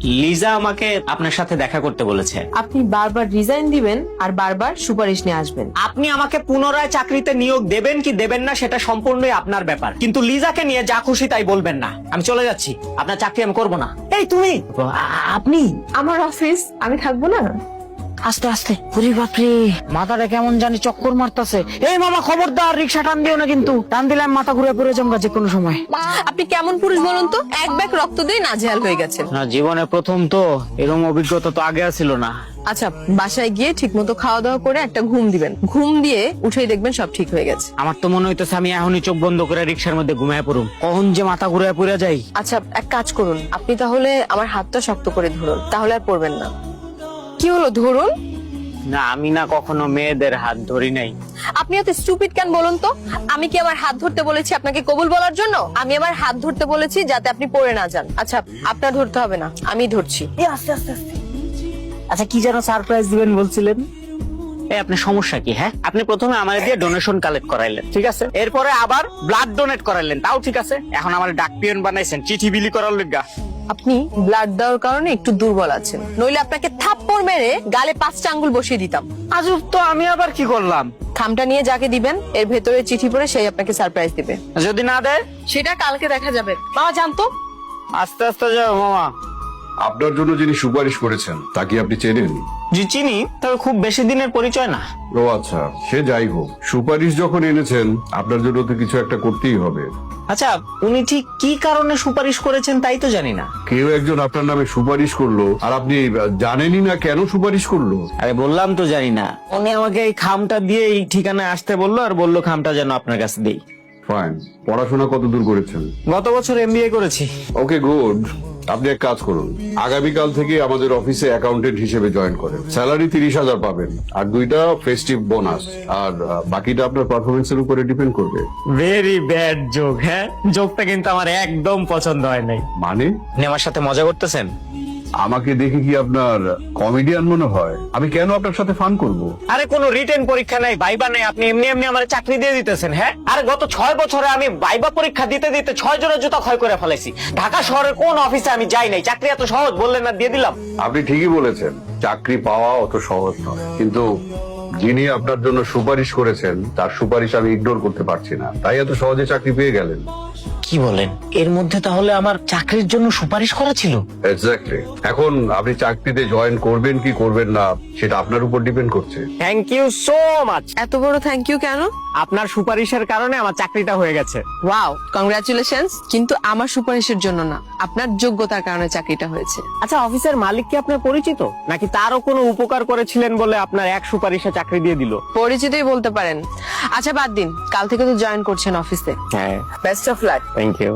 লিজা আমাকে আপনার সাথে দেখা করতে বলেছে। আপনি বারবার রিজাইন দিবেন আর বারবার সুপারিশ নিয়ে আসবেন। আপনি আমাকে পুনরায় চাকরিতে নিয়োগ দেবেন কি দেবেন না সেটা সম্পূর্ণই আপনার ব্যাপার, কিন্তু লিজাকে নিয়ে যা খুশি তাই বলবেন না। আমি চলে যাচ্ছি, আপনার চাকরি আমি করবো না। এই তুমি, আপনি আমার অফিস, আমি থাকবো না? আস্তে আস্তে, ওরে বাপরে, মাথাটা কেমন জানি চক্কর মারতাছে। এই মামা খবরদার, রিক্সা টান দিও না কিন্তু, টান দিলে আমি মাথা ঘুরে পড়ে যাবো যে কোনো সময়। আপনি কেমন পুরুষ বলুন তো, এক ব্যাগ রক্ত দিয়ে নাজেহাল হয়ে গেছেন। না, জীবনে প্রথম তো, এরকম অভিজ্ঞতা তো আগে ছিল না। আচ্ছা, বাসায় গিয়ে ঠিক মতো খাওয়া দাওয়া করে একটা ঘুম দিবেন, ঘুম দিয়ে উঠেই দেখবেন সব ঠিক হয়ে গেছে। আমার তো মনে হইতেছে আমি এখনই চোখ বন্ধ করে রিক্সার মধ্যে ঘুমায় পড়ুম, কখন যে মাথা ঘুরে পড়ে যাই। আচ্ছা, এক কাজ করুন, আপনি তাহলে আমার হাতটা শক্ত করে ধরুন, তাহলে আর পড়বেন না। কি হলো, ধরুন। না, আমি না কখনো মেয়েদের হাত ধরি নাই। আপনি এত স্টুপিড কেন বলুন তো? আমি কি আমার হাত ধরতে বলেছি আপনাকে কবুল বলার জন্য? আমি আমার হাত ধরতে বলেছি যাতে আপনি পড়ে না যান। আচ্ছা, আপনার ধরতে হবে না, আমি ধরছি। আস্তে আস্তে আস্তে। আচ্ছা, কি যেন সারপ্রাইজ দিবেন বলছিলেন? এই আপনার সমস্যা কি? হ্যাঁ, আপনি প্রথমে আমার দিয়ে ডোনেশন কালেক্ট করাইলেন, ঠিক আছে, এরপরে আবার ব্লাড ডোনেট করাইলেন, তাও ঠিক আছে। এখন আমার ডাক পিয়ন বানাইছেন চিঠি বিলি করার লিগা। আপনি ব্লাড দেওয়ার কারণে একটু দুর্বল আছেন, নইলে আপনাকে থাপ্পড় মেরে গালে 5টা আঙ্গুল বসিয়ে দিতাম। আজব তো, আমি আবার কি করলাম? খামটা নিয়ে যাকে দিবেন এর ভেতরে চিঠি পড়ে সেই আপনাকে সারপ্রাইজ দিবে। যদি না দেয় সেটা কালকে দেখা যাবে। মামা জানতো। আস্তে আস্তে যাও মামা। আপনার জন্য যিনি সুপারিশ করেছেন তা কি আপনি চেনেন? জি চিনি, তবে খুব বেশি দিনের পরিচয় না। ও আচ্ছা, সে যাই হোক, সুপারিশ যখন এনেছেন আপনার জন্য তো কিছু একটা করতেই হবে। আচ্ছা, উনি ঠিক কি কারণে সুপারিশ করেছেন তাই তো জানি না। কেউ একজন আপনার নামে সুপারিশ করলো আর আপনি জানেনই না কেন সুপারিশ করলো। আরে বললাম তো জানি না। উনি আমাকে এই খামটা দিয়ে এই ঠিকানায় আসতে বললো, আর বললো খামটা যেন আপনার কাছে দেই। ফাইন। পড়াশোনা কত দূর করেছেন? গত বছর এমবিএ করেছি। ওকে, গুড। আপনি এক কাজ করুন, আগামীকাল থেকে আমাদের অফিসে অ্যাকাউন্টেন্ট হিসেবে জয়েন করেন। স্যালারি 30,000 পাবেন, আর 2টা ফেস্টিভ বোনাস, আর বাকিটা আপনার পারফরমেন্সের উপরে ডিপেন্ড করবে। Very bad joke. হ্যাঁ, জোকটা কিন্তু আমার একদম পছন্দ হয় নাই। মানে? আপনি আমার সাথে মজা করতেছেন? আমাকে দেখে কি আপনার কমেডিয়ান মনে হয়? আমি কেন আপনার সাথে ফান করব? আরে কোনো রিটেন পরীক্ষা নাই, ভাইবা নাই, আপনি এমনি এমনি আমার চাকরি দিয়ে দিতেছেন। হ্যাঁ, আরে গত 6 বছরে আমি ভাইবা পরীক্ষা দিতে দিতে 6 জনের জুতা ক্ষয় করে ফেলেছি। ঢাকা শহরের কোন অফিসে আমি যাই নাই, চাকরি এত সহজ বললেন না, দিয়ে দিলাম। আপনি ঠিকই বলেছেন, চাকরি পাওয়া অত সহজ নয়, কিন্তু যিনি আপনার জন্য সুপারিশ করেছেন তার সুপারিশ আমি ইগনোর করতে পারছি না, তাই এত সহজে চাকরি পেয়ে গেলেন। কি বলেন? এর মধ্যে তাহলে আমার চাকরির জন্য সুপারিশ করা ছিল? এক্স্যাক্টলি। এখন আপনি চাকরিতে জয়েন করবেন কি করবেন না সেটা আপনার উপর ডিপেন্ড করছে। Thank you so much. এত বড় থ্যাংক ইউ কেন? আপনার সুপারিশের কারণে আমার চাকরিটা হয়ে গেছে। Wow, congratulations. কিন্তু আমার সুপারিশের জন্য না, আপনার যোগ্যতার কারণে চাকরিটা হয়েছে। আচ্ছা, অফিসের মালিক কি আপনার পরিচিত, নাকি তারও কোনো উপকার করেছিলেন বলে আপনার এক সুপারিশে চাকরি দিয়ে দিল? পরিচিতই বলতে পারেন। আচ্ছা বাদ দিন, কাল থেকে তো জয়েন করছেন অফিসে। হ্যাঁ, best of luck. Thank you.